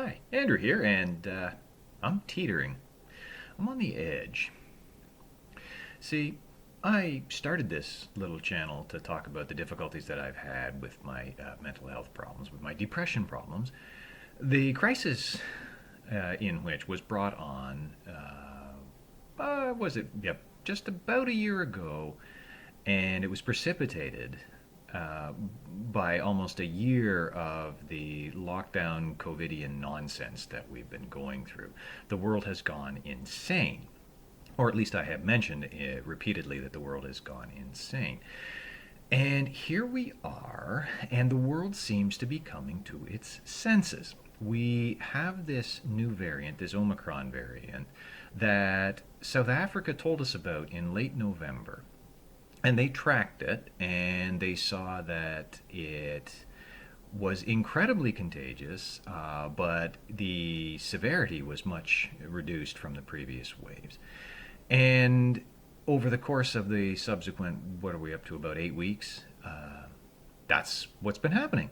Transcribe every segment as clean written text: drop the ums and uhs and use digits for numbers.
Hi, Andrew here, and I'm teetering. I'm on the edge. See, I started this little channel to talk about the difficulties that I've had with my mental health problems, with my depression problems. The crisis in which was brought on, was it? Yep, just about a year ago, and it was precipitated uh, by almost a year of the lockdown COVIDian nonsense that we've been going through. The world has gone insane. Or at least I have mentioned repeatedly that the world has gone insane. And here we are, and the world seems to be coming to its senses. We have this new variant, this Omicron variant, that South Africa told us about in late November. And they tracked it, and they saw that it was incredibly contagious, but the severity was much reduced from the previous waves. And over the course of the subsequent, what are we up to, about 8 weeks, that's what's been happening.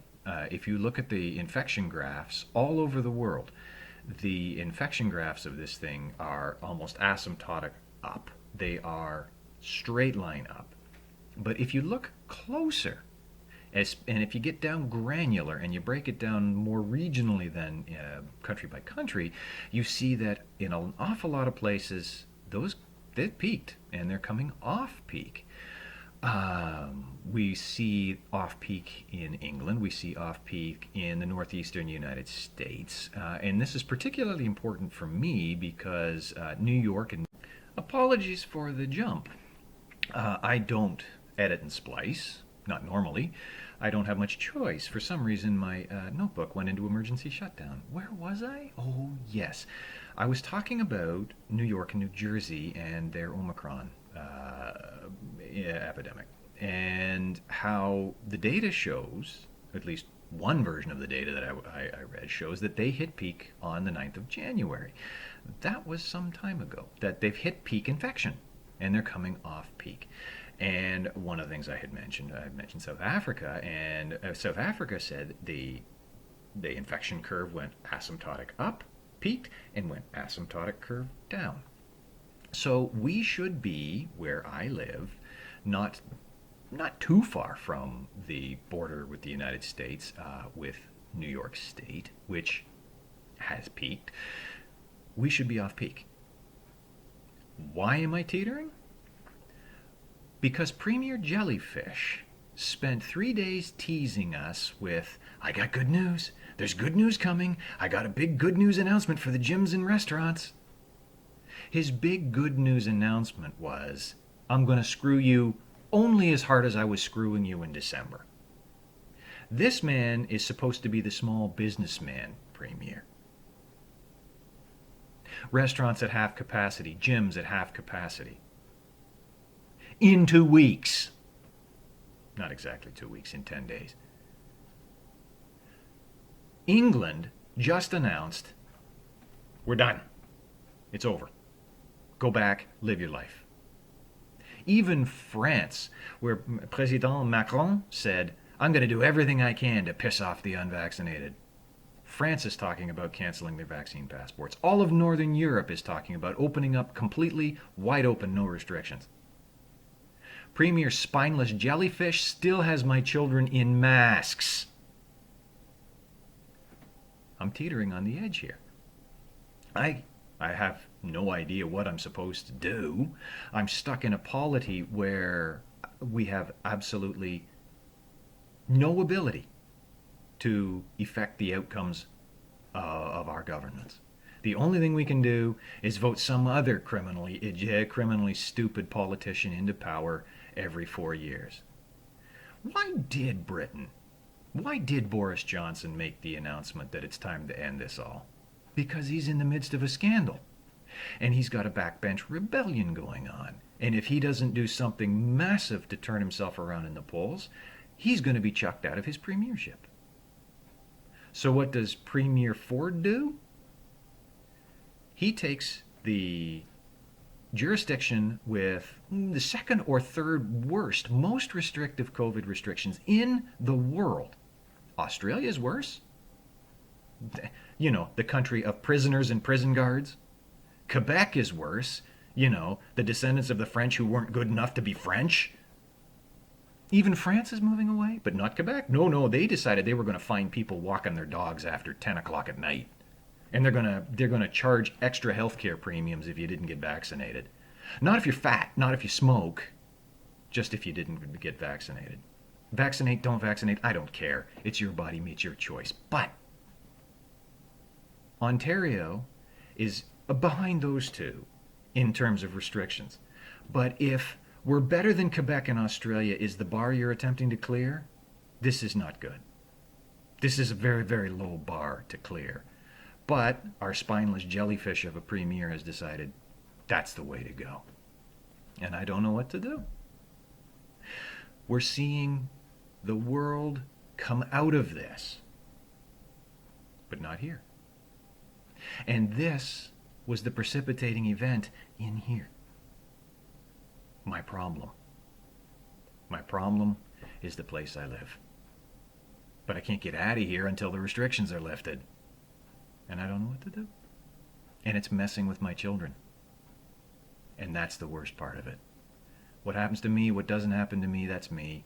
If you look at the infection graphs all over the world, the infection graphs of this thing are almost asymptotic up. They are straight line up. But if you look closer, and if you get down granular and you break it down more regionally than country by country, you see that in an awful lot of places, they've peaked and they're coming off peak. We see off peak in England, we see off peak in the northeastern United States, and this is particularly important for me because New York, and apologies for the jump. I don't edit and splice, not normally. I don't have much choice. For some reason, my notebook went into emergency shutdown. Where was I? Oh, yes. I was talking about New York and New Jersey and their Omicron epidemic, and how the data shows, at least one version of the data that I read, shows that they hit peak on the 9th of January. That was some time ago, that they've hit peak infection, and they're coming off peak. And one of the things I had mentioned South Africa, and South Africa said the infection curve went asymptotic up, peaked, and went asymptotic curve down. So we should be where I live, not too far from the border with the United States, with New York State, which has peaked. We should be off peak. Why am I teetering? Because Premier Jellyfish spent 3 days teasing us with, I got good news. There's good news coming. I got a big good news announcement for the gyms and restaurants. His big good news announcement was, I'm going to screw you only as hard as I was screwing you in December. This man is supposed to be the small businessman premier. Restaurants at half capacity, gyms at half capacity. In 2 weeks. Not exactly 2 weeks, in 10 days. England just announced, we're done. It's over. Go back, live your life. Even France, where President Macron said, I'm going to do everything I can to piss off the unvaccinated. France is talking about canceling their vaccine passports. All of Northern Europe is talking about opening up completely, wide open, no restrictions. Premier Spineless Jellyfish still has my children in masks. I'm teetering on the edge here. I have no idea what I'm supposed to do. I'm stuck in a polity where we have absolutely no ability to effect the outcomes of our governance. The only thing we can do is vote some other criminally stupid politician into power every 4 years. Why did Boris Johnson make the announcement that it's time to end this all? Because he's in the midst of a scandal. And he's got a backbench rebellion going on. And if he doesn't do something massive to turn himself around in the polls, he's going to be chucked out of his premiership. So what does Premier Ford do? He takes the jurisdiction with the second or third worst, most restrictive COVID restrictions in the world. Australia's worse. You know, the country of prisoners and prison guards. Quebec is worse. You know, the descendants of the French who weren't good enough to be French. Even France is moving away, but not Quebec. No, no, they decided they were going to find people walking their dogs after 10 o'clock at night. And they're going to charge extra healthcare premiums if you didn't get vaccinated. Not if you're fat, not if you smoke, just if you didn't get vaccinated. Vaccinate, don't vaccinate, I don't care. It's your body, it's your choice. But Ontario is behind those two in terms of restrictions. But if we're better than Quebec and Australia is the bar you're attempting to clear, this is not good. This is a very, very low bar to clear. But our spineless jellyfish of a premier has decided that's the way to go. And I don't know what to do. We're seeing the world come out of this, but not here. And this was the precipitating event in here. My problem. My problem is the place I live. But I can't get out of here until the restrictions are lifted. And I don't know what to do. And it's messing with my children. And that's the worst part of it. What happens to me, what doesn't happen to me, that's me.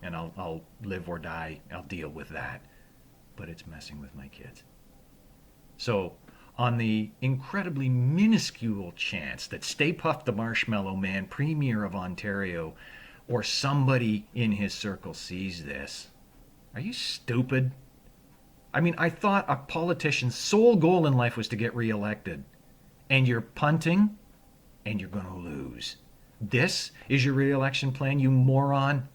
And I'll live or die. I'll deal with that. But it's messing with my kids. So, on the incredibly minuscule chance that Stay Puft the Marshmallow Man, Premier of Ontario, or somebody in his circle sees this, are you stupid? I mean, I thought a politician's sole goal in life was to get reelected. And you're punting, and you're going to lose. This is your reelection plan, you moron?